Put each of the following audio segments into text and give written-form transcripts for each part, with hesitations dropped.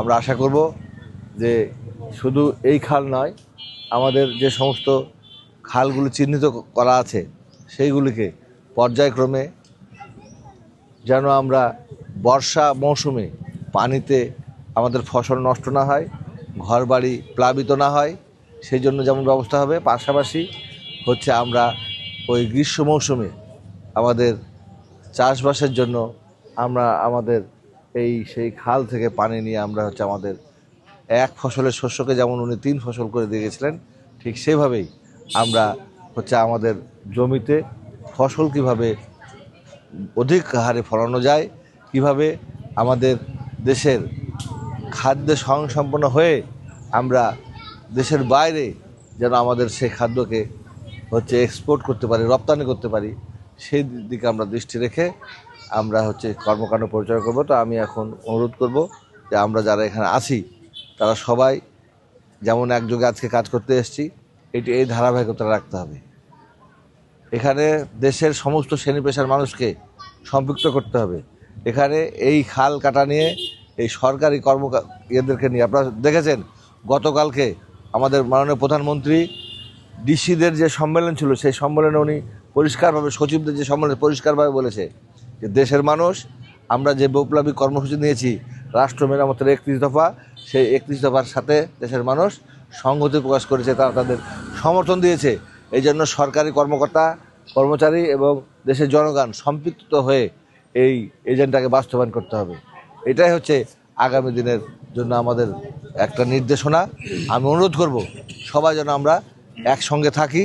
আমরা আশা করব যে শুধু এই খাল নয়, আমাদের যে সমস্ত খালগুলো চিহ্নিত করা আছে সেইগুলিকে পর্যায়ক্রমে যেন আমরা বর্ষা মৌসুমে পানিতে আমাদের ফসল নষ্ট না হয়, ঘরবাড়ি প্লাবিত না হয়, সেই জন্য যেমন ব্যবস্থা হবে। পাশাপাশি হচ্ছে আমরা ওই গ্রীষ্ম মৌসুমে আমাদের চাষবাসের জন্য আমরা আমাদের সেই খাল থেকে পানি নিয়ে আমরা হচ্ছে আমাদের এক ফসলের শস্যকে যেমন উনি 3 ফসল করে দিয়ে গেছিলেন, ঠিক সেভাবেই আমরা হচ্ছে আমাদের জমিতে ফসল কিভাবে অধিক হারে ফলানো যায়, কিভাবে আমাদের দেশের খাদ্যে স্বয়ংসম্পন্ন হয়ে আমরা দেশের বাইরে যেন আমাদের সেই খাদ্যকে হচ্ছে এক্সপোর্ট করতে পারি, রপ্তানি করতে পারি, সেই দিকে আমরা দৃষ্টি রেখে আমরা হচ্ছে কর্মকাণ্ড পরিচালনা করব। তো আমি এখন অনুরোধ করব যে আমরা যারা এখানে আছি তারা সবাই যেমন একযোগে আজকে কাজ করতে এসেছি, এই ধারাবাহিকতা রাখতে হবে। এখানে দেশের সমস্ত শ্রেণী পেশার মানুষকে সম্পৃক্ত করতে হবে। এখানে এই খাল কাটা নিয়ে এই সরকারি এদেরকে নিয়ে আপনারা দেখেছেন গতকালকে আমাদের মাননীয় প্রধানমন্ত্রী ডিসিদের যে সম্মেলন ছিল, সেই সম্মেলনে উনি পরিষ্কারভাবে, সচিবদের যে সম্মেলনে পরিষ্কারভাবে বলেছে যে দেশের মানুষ, আমরা যে বৈপ্লবিক কর্মসূচি নিয়েছি রাষ্ট্র মেরামতের 31 দফা, সেই 31 দফার সাথে দেশের মানুষ সংহতি প্রকাশ করেছে, তারা তাদের সমর্থন দিয়েছে। এই জন্য সরকারি কর্মকর্তা কর্মচারী এবং দেশের জনগণ সম্পৃক্ত হয়ে এই এজেন্ডাকে বাস্তবায়ন করতে হবে। এটাই হচ্ছে আগামী দিনের জন্য আমাদের একটা নির্দেশনা। আমি অনুরোধ করব সবাই যেন আমরা একসঙ্গে থাকি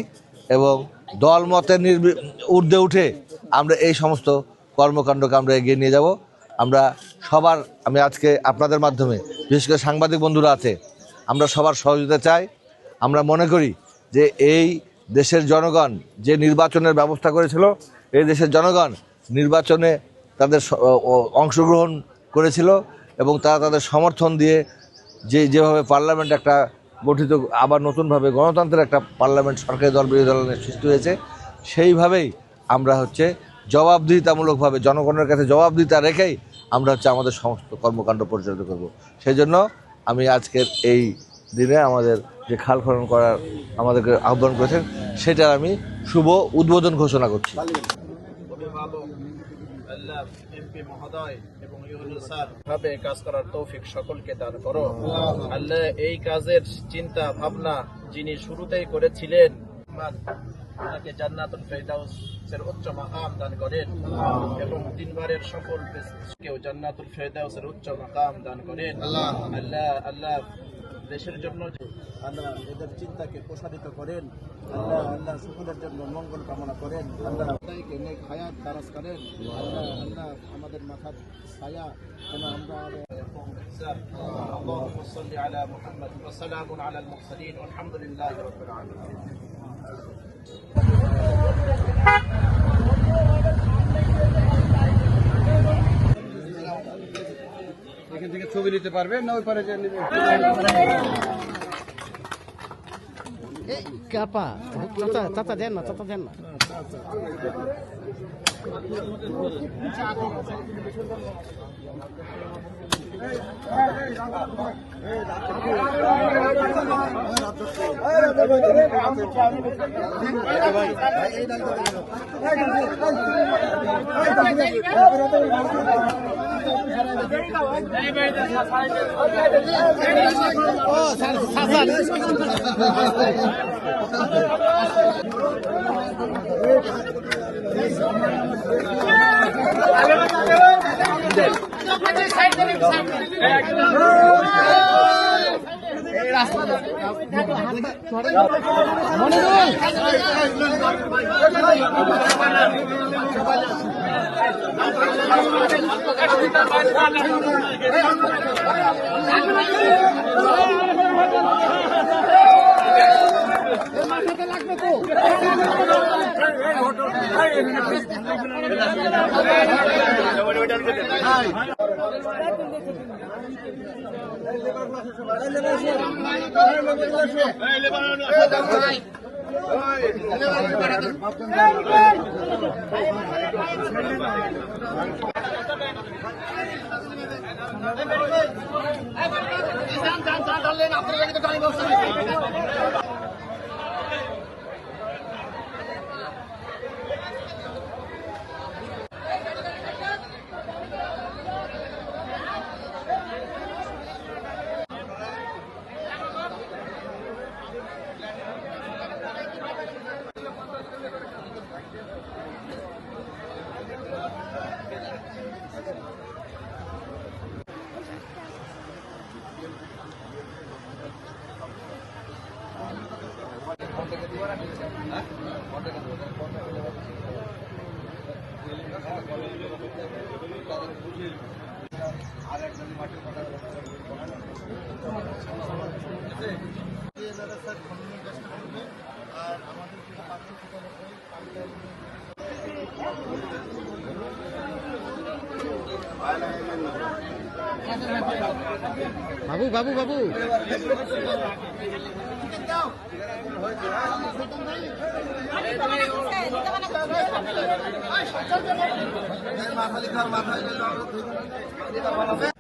এবং দলমতের ঊর্ধ্বে উঠে আমরা এই সমস্ত কর্মকাণ্ডকে আমরা এগিয়ে নিয়ে যাব। আমরা সবার, আমি আজকে আপনাদের মাধ্যমে বিশেষ করে সাংবাদিক বন্ধুরা আছে, আমরা সবার সহযোগিতা চাই। আমরা মনে করি যে এই দেশের জনগণ যে নির্বাচনের ব্যবস্থা করেছিল, এই দেশের জনগণ নির্বাচনে তাদের অংশগ্রহণ করেছিল এবং তারা তাদের সমর্থন দিয়ে যেভাবে পার্লামেন্ট একটা গঠিত, আবার নতুনভাবে গণতন্ত্রের একটা পার্লামেন্ট, সরকারি দল বিরোধী দলের সৃষ্টি হয়েছে, সেইভাবেই আমরা হচ্ছে জবাবদিহিতামূলকভাবে জনগণের কাছে জবাবদিহিতা রেখেই আমরা হচ্ছে আমাদের সমস্ত কর্মকাণ্ড পরিচালিত করব। সেই জন্য আমি আজকের এই দিনে আমাদের যে খাল খনন করার আমাদেরকে আহ্বান করেছেন, সেটার আমি শুভ উদ্বোধন ঘোষণা করছি। এমপি মহোদয় এবং ইউনুস স্যার ভাবে কাজ করার তৌফিক সকলকে দান করো আল্লাহ। এই কাজের চিন্তা ভাবনা যিনি শুরুতেই করেছিলেন, তাকে জান্নাতুল ফেরদাউসের উচ্চ মাকাম দান করেন এবং দিনবারের সকল কেউ জান্নাতুল ফেরদাউসের উচ্চ মাকাম দান করেন। আল্লাহ আল্লাহ দেশের জন্য আল্লাহ এদের চিন্তাকে প্রসারিত করেন। আল্লাহ আল্লাহ সকলের জন্য মঙ্গল কামনা করেন। আল্লাহ সবাইকে নেক হায়াত দারাজ করেন। আল্লাহ আল্লাহ আমাদের মাথার ছায়া যেন আমরা আল্লাহুম্মা সাল্লি আলা মুহাম্মাদ ওয়া সালামুন আলাল মুরসালিন আলহামদুলিল্লাহি রাব্বিল আলামিন। এখান থেকে ছবি নিতে পারবেন না ওই পারে যে নেবে কাপা চাচা দেন না, চাচা দেন না। বাবু বাবু বাবু মাথা